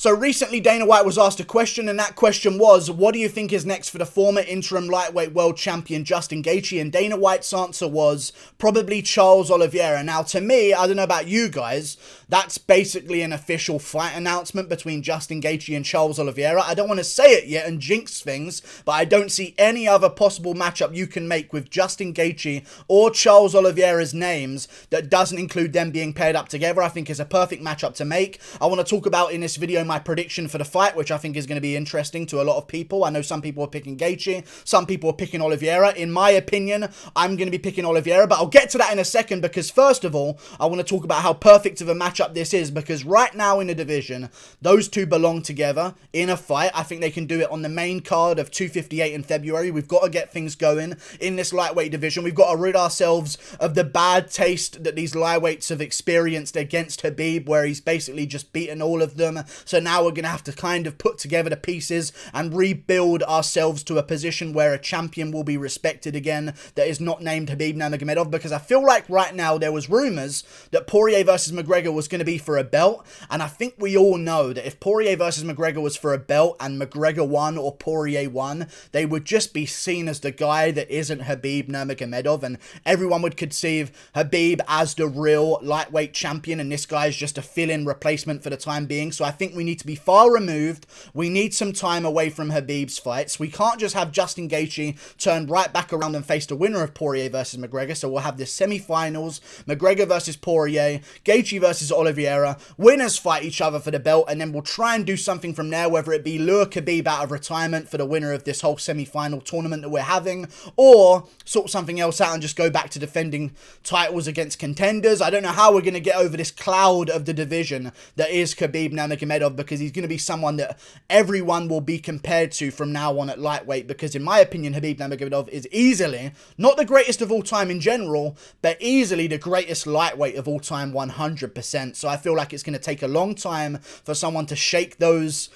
So recently Dana White was asked a question, and that question was, what do you think is next for the former interim lightweight world champion Justin Gaethje? And Dana White's answer was probably Charles Oliveira. Now to me, I don't know about you guys, that's basically an official fight announcement between Justin Gaethje and Charles Oliveira. I don't want to say it yet and jinx things, but I don't see any other possible matchup you can make with Justin Gaethje or Charles Oliveira's names that doesn't include them being paired up together. I think it's a perfect matchup to make. I want to talk about in this video my prediction for the fight, which I think is going to be interesting to a lot of people. I know some people are picking Gaethje, some people are picking Oliveira. In my opinion, I'm going to be picking Oliveira, but I'll get to that in a second because first of all, I want to talk about how perfect of a matchup this is, because right now in the division, those two belong together in a fight. I think they can do it on the main card of 258 in February. We've got to get things going in this lightweight division. We've got to rid ourselves of the bad taste that these lightweights have experienced against Khabib, where he's basically just beaten all of them. So now we're going to have to kind of put together the pieces and rebuild ourselves to a position where a champion will be respected again that is not named Khabib Nurmagomedov, because I feel like right now there was rumours that Poirier versus McGregor was going to be for a belt, and I think we all know that if Poirier versus McGregor was for a belt and McGregor won or Poirier won, they would just be seen as the guy that isn't Khabib Nurmagomedov, and everyone would conceive Khabib as the real lightweight champion, and this guy is just a fill-in replacement for the time being. So I think we need to be far removed. We need some time away from Khabib's fights. We can't just have Justin Gaethje turn right back around and face the winner of Poirier versus McGregor. So we'll have this semi-finals, McGregor versus Poirier, Gaethje versus Oliveira. Winners fight each other for the belt, and then we'll try and do something from there, whether it be lure Khabib out of retirement for the winner of this whole semi-final tournament that we're having, or sort something else out and just go back to defending titles against contenders. I don't know how we're going to get over this cloud of the division that is Khabib Nurmagomedov, because he's going to be someone that everyone will be compared to from now on at lightweight, because in my opinion, Khabib Nurmagomedov is easily, not the greatest of all time in general, but easily the greatest lightweight of all time 100%. So I feel like it's going to take a long time for someone to shake those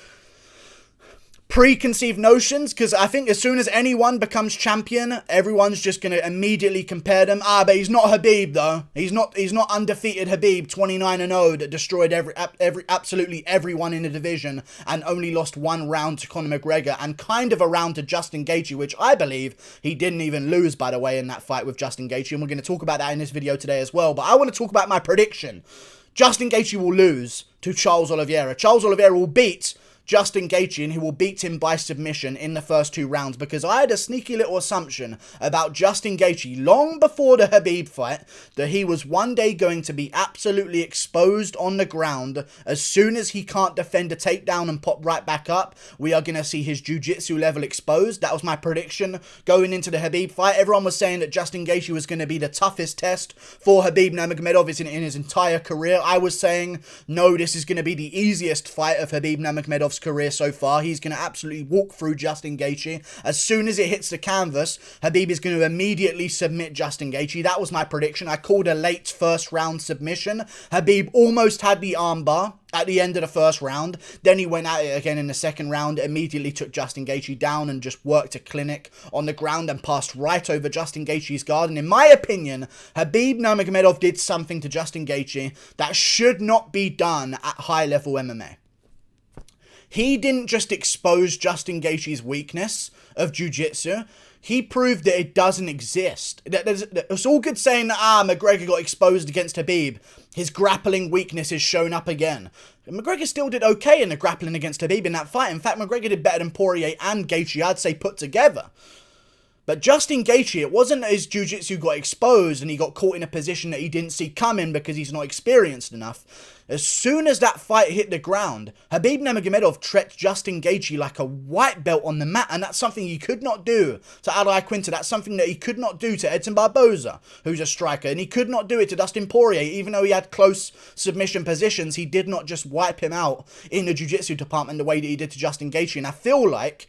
preconceived notions, because I think as soon as anyone becomes champion, everyone's just going to immediately compare them. But he's not Khabib though. He's not undefeated Khabib 29-0 that destroyed absolutely everyone in the division and only lost one round to Conor McGregor and kind of a round to Justin Gaethje, which I believe he didn't even lose, by the way, in that fight with Justin Gaethje, and we're going to talk about that in this video today as well. But I want to talk about my prediction. Justin Gaethje will lose to Charles Oliveira. Charles Oliveira will beat Justin Gaethje, and he will beat him by submission in the first two rounds, because I had a sneaky little assumption about Justin Gaethje long before the Khabib fight that he was one day going to be absolutely exposed on the ground. As soon as he can't defend a takedown and pop right back up, we are going to see his jiu-jitsu level exposed. That was my prediction going into the Khabib fight. Everyone was saying that Justin Gaethje was going to be the toughest test for Khabib Nurmagomedov in his entire career. I was saying, no, this is going to be the easiest fight of Khabib Nurmagomedov's career so far. He's going to absolutely walk through Justin Gaethje. As soon as it hits the canvas, Khabib is going to immediately submit Justin Gaethje. That was my prediction. I called a late first round submission. Khabib almost had the armbar at the end of the first round. Then he went at it again in the second round, immediately took Justin Gaethje down and just worked a clinic on the ground and passed right over Justin Gaethje's guard. And in my opinion, Khabib Nurmagomedov did something to Justin Gaethje that should not be done at high-level MMA. He didn't just expose Justin Gaethje's weakness of jiu-jitsu. He proved that it doesn't exist. It's all good saying that, McGregor got exposed against Khabib. His grappling weakness has shown up again. McGregor still did okay in the grappling against Khabib in that fight. In fact, McGregor did better than Poirier and Gaethje, I'd say, put together. But Justin Gaethje, it wasn't that his jiu-jitsu got exposed and he got caught in a position that he didn't see coming because he's not experienced enough. As soon as that fight hit the ground, Khabib Nurmagomedov trekked Justin Gaethje like a white belt on the mat, and that's something he could not do to Al Iaquinta. That's something that he could not do to Edson Barboza, who's a striker, and he could not do it to Dustin Poirier. Even though he had close submission positions, he did not just wipe him out in the jiu-jitsu department the way that he did to Justin Gaethje. And I feel like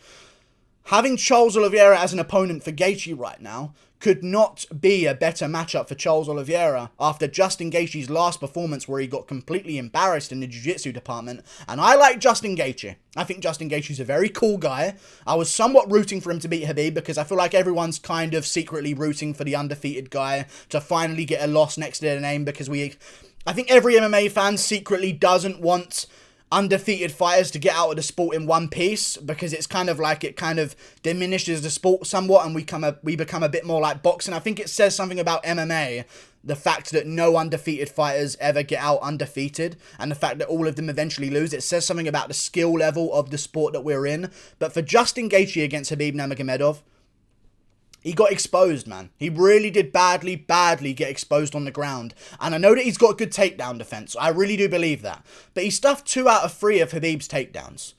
having Charles Oliveira as an opponent for Gaethje right now could not be a better matchup for Charles Oliveira after Justin Gaethje's last performance where he got completely embarrassed in the jiu-jitsu department. And I like Justin Gaethje. I think Justin Gaethje's a very cool guy. I was somewhat rooting for him to beat Khabib because I feel like everyone's kind of secretly rooting for the undefeated guy to finally get a loss next to their name, because I think every MMA fan secretly doesn't want undefeated fighters to get out of the sport in one piece, because it's kind of like it kind of diminishes the sport somewhat, and we become a bit more like boxing. I think it says something about MMA, the fact that no undefeated fighters ever get out undefeated, and the fact that all of them eventually lose. It says something about the skill level of the sport that we're in. But for Justin Gaethje against Khabib Nurmagomedov, he got exposed, man. He really did badly get exposed on the ground. And I know that he's got good takedown defense. I really do believe that. But he stuffed 2 out of 3 of Khabib's takedowns.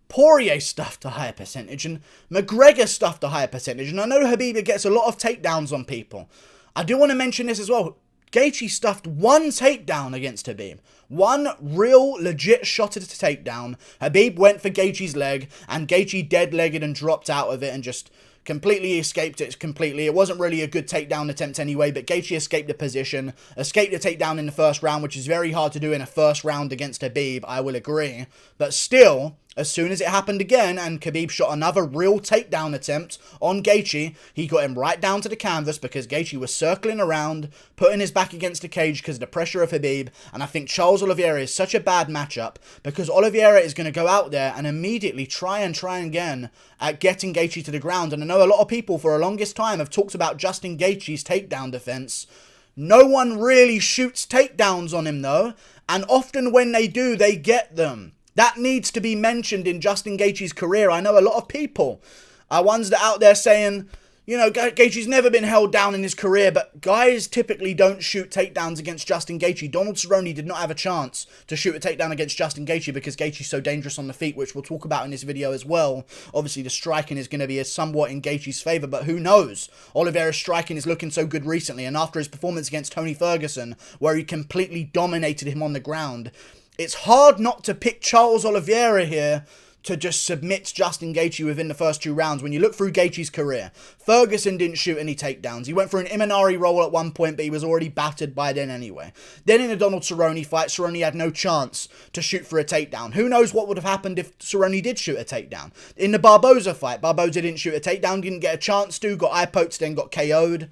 Poirier stuffed a higher percentage, and McGregor stuffed a higher percentage. And I know Khabib gets a lot of takedowns on people. I do want to mention this as well. Gaethje stuffed 1 takedown against Khabib. 1 real, legit shot at a takedown. Khabib went for Gaethje's leg, and Gaethje dead-legged and dropped out of it and just completely escaped it completely. It wasn't really a good takedown attempt anyway, but Gaethje escaped the position, escaped the takedown in the first round, which is very hard to do in a first round against Khabib, I will agree. But still, as soon as it happened again and Khabib shot another real takedown attempt on Gaethje, he got him right down to the canvas because Gaethje was circling around, putting his back against the cage because of the pressure of Khabib. And I think Charles Oliveira is such a bad matchup because Oliveira is going to go out there and immediately try again at getting Gaethje to the ground. And I know a lot of people for the longest time have talked about Justin Gaethje's takedown defense. No one really shoots takedowns on him though, and often when they do, they get them. That needs to be mentioned in Justin Gaethje's career. I know a lot of people are ones that are out there saying, you know, Gaethje's never been held down in his career, but guys typically don't shoot takedowns against Justin Gaethje. Donald Cerrone did not have a chance to shoot a takedown against Justin Gaethje because Gaethje's so dangerous on the feet, which we'll talk about in this video as well. Obviously, the striking is going to be somewhat in Gaethje's favour, but who knows? Oliveira's striking is looking so good recently, and after his performance against Tony Ferguson, where he completely dominated him on the ground, it's hard not to pick Charles Oliveira here to just submit Justin Gaethje within the first 2 rounds. When you look through Gaethje's career, Ferguson didn't shoot any takedowns. He went for an Imanari roll at one point, but he was already battered by then anyway. Then in the Donald Cerrone fight, Cerrone had no chance to shoot for a takedown. Who knows what would have happened if Cerrone did shoot a takedown? In the Barboza fight, Barboza didn't shoot a takedown, didn't get a chance to, got eye poked, then got KO'd.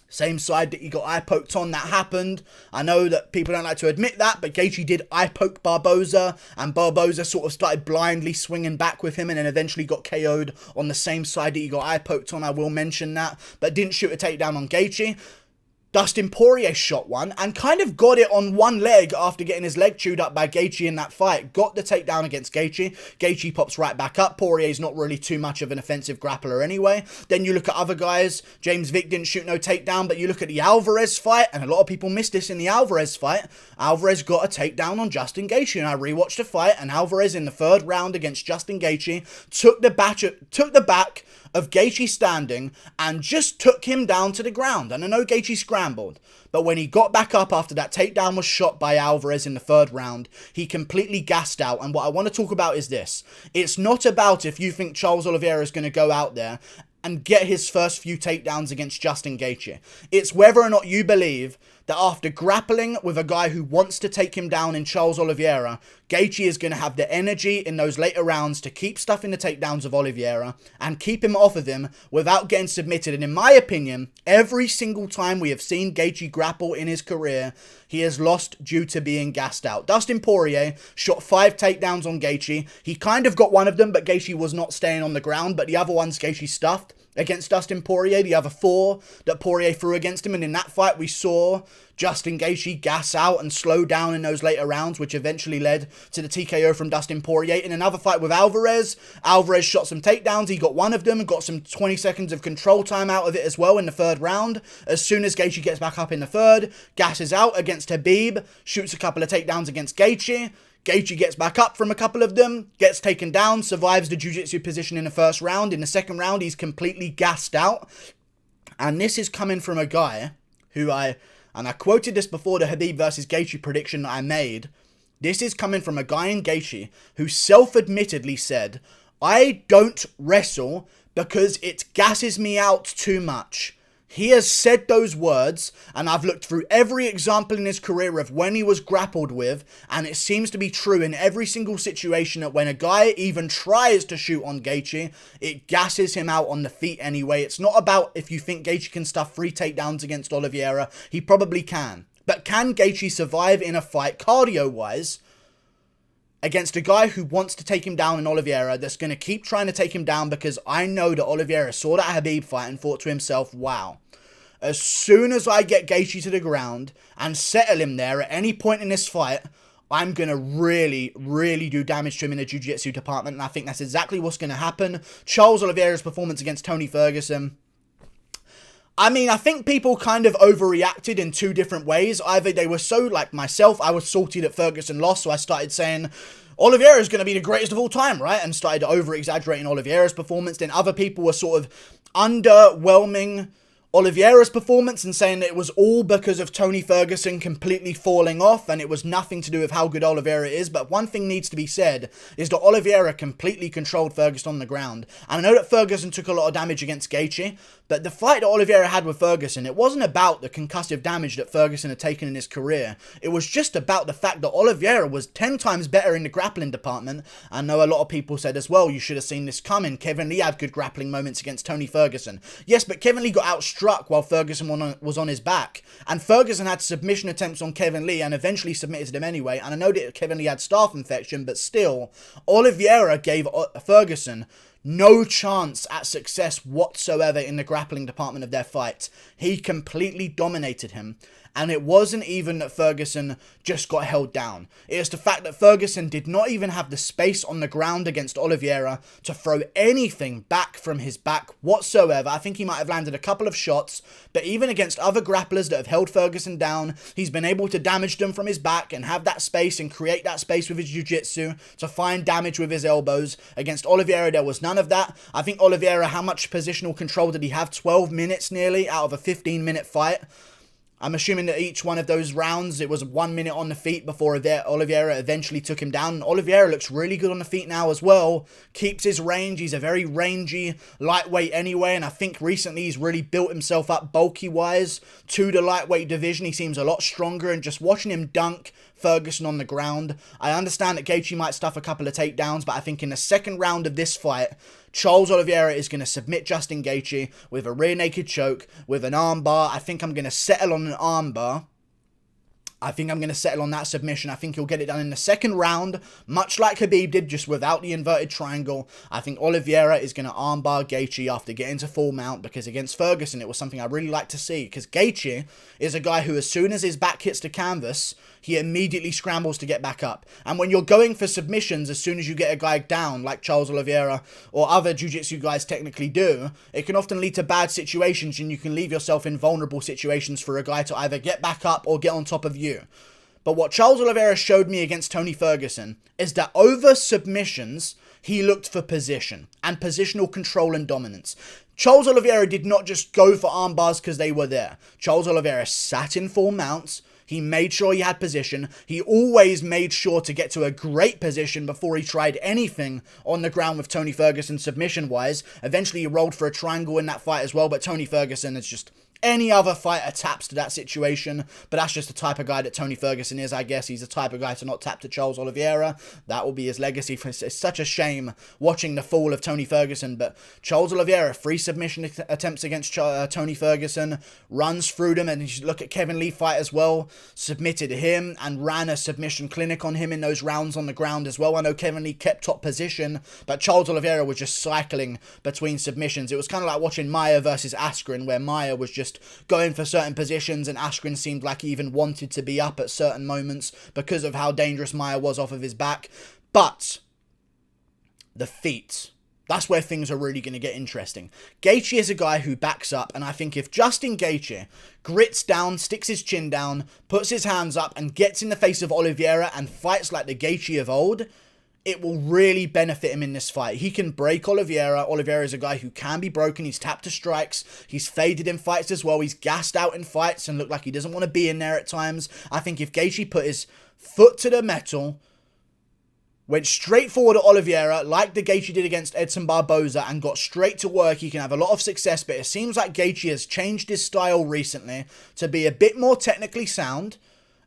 Same side that he got eye poked on, that happened. I know that people don't like to admit that, but Gaethje did eye poke Barboza, and Barboza sort of started blindly swinging back with him and then eventually got KO'd on the same side that he got eye poked on. I will mention that, but didn't shoot a takedown on Gaethje. Dustin Poirier shot one and kind of got it on one leg after getting his leg chewed up by Gaethje in that fight. Got the takedown against Gaethje. Gaethje pops right back up. Poirier's not really too much of an offensive grappler anyway. Then you look at other guys. James Vick didn't shoot no takedown, but you look at the Alvarez fight, and a lot of people missed this in the Alvarez fight. Alvarez got a takedown on Justin Gaethje, and I rewatched the fight, and Alvarez in the 3rd round against Justin Gaethje took the back of Gaethje standing and just took him down to the ground. And I know Gaethje scrambled, but when he got back up after that takedown was shot by Alvarez in the 3rd round, he completely gassed out. And what I want to talk about is this. It's not about if you think Charles Oliveira is going to go out there and get his first few takedowns against Justin Gaethje. It's whether or not you believe that after grappling with a guy who wants to take him down in Charles Oliveira, Gaethje is going to have the energy in those later rounds to keep stuffing the takedowns of Oliveira and keep him off of him without getting submitted. And in my opinion, every single time we have seen Gaethje grapple in his career, he has lost due to being gassed out. Dustin Poirier shot 5 takedowns on Gaethje. He kind of got one of them, but Gaethje was not staying on the ground, but the other ones Gaethje stuffed against Dustin Poirier, the other 4 that Poirier threw against him. And in that fight, we saw Justin Gaethje gas out and slow down in those later rounds, which eventually led to the TKO from Dustin Poirier. In another fight with Alvarez, Alvarez shot some takedowns. He got one of them and got some 20 seconds of control time out of it as well in the 3rd round. As soon as Gaethje gets back up in the 3rd, gasses out against Khabib, shoots a couple of takedowns against Gaethje. Gaethje gets back up from a couple of them, gets taken down, survives the jiu-jitsu position in the 1st round. In the 2nd round, he's completely gassed out. And this is coming from a guy who I quoted this before the Khabib versus Gaethje prediction that I made. This is coming from a guy in Gaethje who self-admittedly said, I don't wrestle because it gasses me out too much. He has said those words, and I've looked through every example in his career of when he was grappled with, and it seems to be true in every single situation that when a guy even tries to shoot on Gaethje, it gasses him out on the feet anyway. It's not about if you think Gaethje can stuff 3 takedowns against Oliveira. He probably can. But can Gaethje survive in a fight, cardio-wise, against a guy who wants to take him down in Oliveira, that's going to keep trying to take him down, because I know that Oliveira saw that Khabib fight and thought to himself, wow, as soon as I get Gaethje to the ground and settle him there at any point in this fight, I'm going to really, really do damage to him in the jiu-jitsu department, and I think that's exactly what's going to happen. Charles Oliveira's performance against Tony Ferguson, I mean, I think people kind of overreacted in two different ways. Either they were so, like myself, I was salty that Ferguson lost, so I started saying, Oliveira is going to be the greatest of all time, right? And started over-exaggerating Oliveira's performance. Then other people were sort of underwhelming Oliveira's performance and saying that it was all because of Tony Ferguson completely falling off and it was nothing to do with how good Oliveira is. But one thing needs to be said is that Oliveira completely controlled Ferguson on the ground. And I know that Ferguson took a lot of damage against Gaethje, but the fight that Oliveira had with Ferguson, it wasn't about the concussive damage that Ferguson had taken in his career. It was just about the fact that Oliveira was 10 times better in the grappling department. I know a lot of people said as well, you should have seen this coming. Kevin Lee had good grappling moments against Tony Ferguson. Yes, but Kevin Lee got outstruck while Ferguson was on his back. And Ferguson had submission attempts on Kevin Lee and eventually submitted him anyway. And I know that Kevin Lee had staph infection, but still, Oliveira gave Ferguson no chance at success whatsoever in the grappling department of their fight. He completely dominated him. And it wasn't even that Ferguson just got held down. It is the fact that Ferguson did not even have the space on the ground against Oliveira to throw anything back from his back whatsoever. I think he might have landed a couple of shots, but even against other grapplers that have held Ferguson down, he's been able to damage them from his back and have that space and create that space with his jiu-jitsu to find damage with his elbows. Against Oliveira, there was none of that. I think Oliveira, how much positional control did he have? 12 minutes nearly out of a 15-minute fight. I'm assuming that each one of those rounds, it was 1 minute on the feet before Oliveira eventually took him down. And Oliveira looks really good on the feet now as well. Keeps his range. He's a very rangy lightweight anyway. And I think recently he's really built himself up bulky-wise to the lightweight division. He seems a lot stronger. And just watching him dunk Ferguson on the ground, I understand that Gaethje might stuff a couple of takedowns, but I think in the second round of this fight, Charles Oliveira is going to submit Justin Gaethje with a rear naked choke, with an armbar. I think I'm going to settle on an armbar. I think I'm going to settle on that submission. I think he'll get it done in the second round, much like Khabib did, just without the inverted triangle. I think Oliveira is going to armbar Gaethje after getting to full mount, because against Ferguson, it was something I really like to see, because Gaethje is a guy who, as soon as his back hits the canvas, he immediately scrambles to get back up. And when you're going for submissions, as soon as you get a guy down, like Charles Oliveira or other jiu-jitsu guys technically do, it can often lead to bad situations, and you can leave yourself in vulnerable situations for a guy to either get back up or get on top of you. But what Charles Oliveira showed me against Tony Ferguson is that over submissions, he looked for position and positional control and dominance. Charles Oliveira did not just go for arm bars because they were there. Charles Oliveira sat in full mounts. He made sure he had position. He always made sure to get to a great position before he tried anything on the ground with Tony Ferguson submission-wise. Eventually, he rolled for a triangle in that fight as well, but Tony Ferguson is just... Any other fighter taps to that situation, but that's just the type of guy that Tony Ferguson is, I guess. He's the type of guy to not tap to Charles Oliveira. That will be his legacy. It's such a shame watching the fall of Tony Ferguson, but Charles Oliveira, 3 submission attempts against Tony Ferguson, runs through them, and you look at Kevin Lee fight as well, submitted him and ran a submission clinic on him in those rounds on the ground as well. I know Kevin Lee kept top position, but Charles Oliveira was just cycling between submissions. It was kind of like watching Maia versus Askren, where Maia was just going for certain positions and Askren seemed like he even wanted to be up at certain moments because of how dangerous Maia was off of his back. But the feet, that's where things are really going to get interesting. Gaethje is a guy who backs up, and I think if Justin Gaethje grits down, sticks his chin down, puts his hands up and gets in the face of Oliveira and fights like the Gaethje of old, it will really benefit him in this fight. He can break Oliveira. Oliveira is a guy who can be broken. He's tapped to strikes. He's faded in fights as well. He's gassed out in fights and looked like he doesn't want to be in there at times. I think if Gaethje put his foot to the metal, went straight forward at Oliveira, like the Gaethje did against Edson Barboza, and got straight to work, he can have a lot of success. But it seems like Gaethje has changed his style recently to be a bit more technically sound,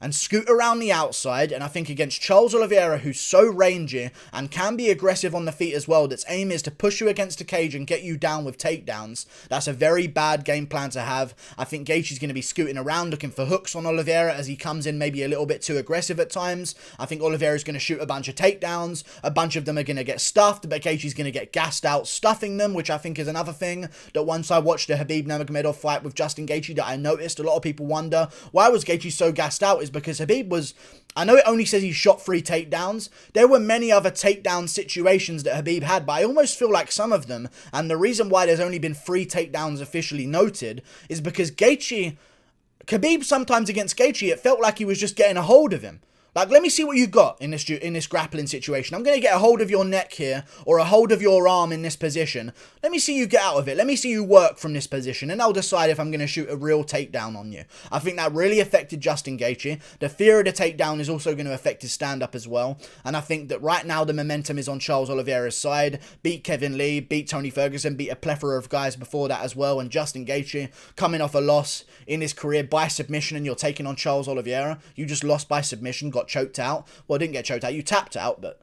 and scoot around the outside. And I think against Charles Oliveira, who's so rangy and can be aggressive on the feet as well, that's aim is to push you against the cage and get you down with takedowns, that's a very bad game plan to have. I think Gaethje's going to be scooting around looking for hooks on Oliveira as he comes in maybe a little bit too aggressive at times. I think Oliveira's going to shoot a bunch of takedowns. A bunch of them are going to get stuffed, but Gaethje's going to get gassed out stuffing them, which I think is another thing that once I watched the Khabib Nurmagomedov fight with Justin Gaethje that I noticed. A lot of people wonder, why was Gaethje so gassed out? Is because Khabib was, I know it only says he shot 3 takedowns. There were many other takedown situations that Khabib had, but I almost feel like some of them, and the reason why there's only been 3 takedowns officially noted, is because Khabib sometimes against Gaethje, it felt like he was just getting a hold of him. Like, let me see what you got in this grappling situation. I'm going to get a hold of your neck here, or a hold of your arm in this position. Let me see you get out of it. Let me see you work from this position, and I'll decide if I'm going to shoot a real takedown on you. I think that really affected Justin Gaethje. The fear of the takedown is also going to affect his stand-up as well. And I think that right now the momentum is on Charles Oliveira's side. Beat Kevin Lee, beat Tony Ferguson, beat a plethora of guys before that as well. And Justin Gaethje coming off a loss in his career by submission, and you're taking on Charles Oliveira. You just lost by submission, got choked out. Well, didn't get choked out, you tapped out, but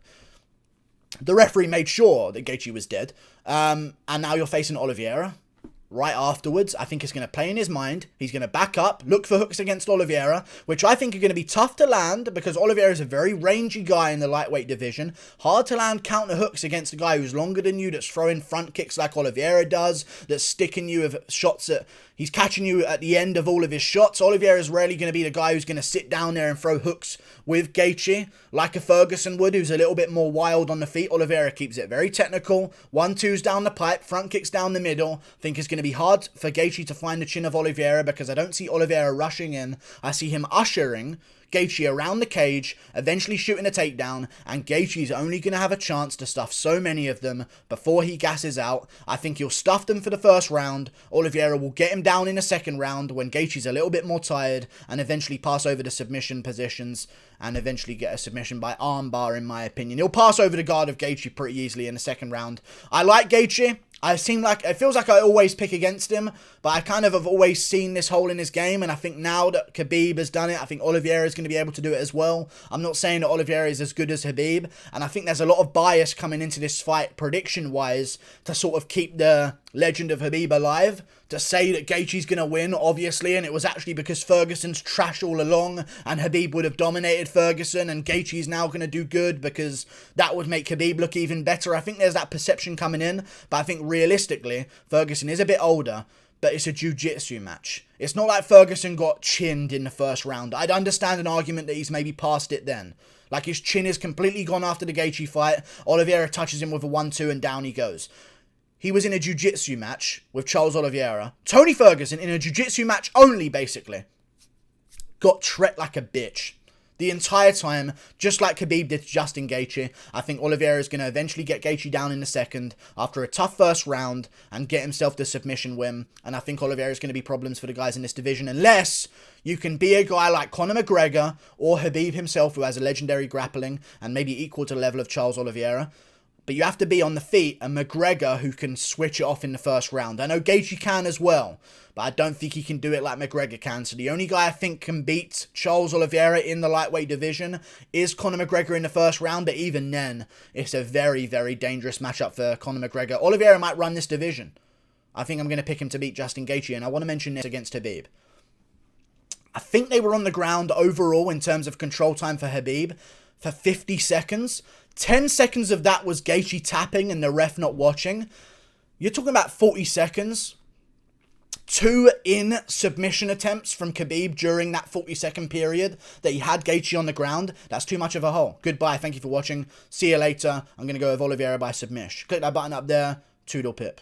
the referee made sure that Gaethje was dead. And now you're facing Oliveira right afterwards. I think it's going to play in his mind. He's going to back up, look for hooks against Oliveira, which I think are going to be tough to land because Oliveira is a very rangy guy in the lightweight division. Hard to land counter hooks against a guy who's longer than you, that's throwing front kicks like Oliveira does, that's sticking you with shots that he's catching you at the end of all of his shots. Oliveira is rarely going to be the guy who's going to sit down there and throw hooks with Gaethje like a Ferguson would, who's a little bit more wild on the feet. Oliveira keeps it very technical. 1-2s down the pipe, front kicks down the middle. I think it's going to be hard for Gaethje to find the chin of Oliveira because I don't see Oliveira rushing in. I see him ushering Gaethje around the cage, eventually shooting a takedown, and Gaethje's only going to have a chance to stuff so many of them before he gasses out. I think he'll stuff them for the first round. Oliveira will get him down in the second round when Gaethje's a little bit more tired, and eventually pass over the submission positions and eventually get a submission by armbar, in my opinion. He'll pass over the guard of Gaethje pretty easily in the second round. I like Gaethje. It feels like I always pick against him, but I kind of have always seen this hole in his game, and I think now that Khabib has done it, I think Oliveira is going to be able to do it as well. I'm not saying that Oliveira is as good as Khabib, and I think there's a lot of bias coming into this fight, prediction-wise, to sort of keep the legend of Khabib alive, to say that Gaethje's going to win, obviously, and it was actually because Ferguson's trash all along, and Khabib would have dominated Ferguson, and Gaethje's now going to do good because that would make Khabib look even better. I think there's that perception coming in, but I think realistically, Ferguson is a bit older, but it's a jiu-jitsu match. It's not like Ferguson got chinned in the first round. I'd understand an argument that he's maybe past it then. Like, his chin is completely gone after the Gaethje fight. Oliveira touches him with a 1-2 and down he goes. He was in a jiu-jitsu match with Charles Oliveira. Tony Ferguson, in a jiu-jitsu match only, basically, got treated like a bitch the entire time, just like Khabib did to Justin Gaethje. I think Oliveira is going to eventually get Gaethje down in the second after a tough first round and get himself the submission win. And I think Oliveira is going to be problems for the guys in this division unless you can be a guy like Conor McGregor or Khabib himself, who has a legendary grappling and maybe equal to the level of Charles Oliveira. But you have to be on the feet, and McGregor who can switch it off in the first round. I know Gaethje can as well, but I don't think he can do it like McGregor can. So the only guy I think can beat Charles Oliveira in the lightweight division is Conor McGregor in the first round. But even then, it's a very, very dangerous matchup for Conor McGregor. Oliveira might run this division. I think I'm going to pick him to beat Justin Gaethje, and I want to mention this against Khabib. I think they were on the ground overall in terms of control time for Khabib for 50 seconds. 10 seconds of that was Gaethje tapping and the ref not watching. You're talking about 40 seconds. 2 in-submission attempts from Khabib during that 40-second period that he had Gaethje on the ground. That's too much of a hole. Goodbye. Thank you for watching. See you later. I'm going to go with Oliveira by submission. Click that button up there. Toodle pip.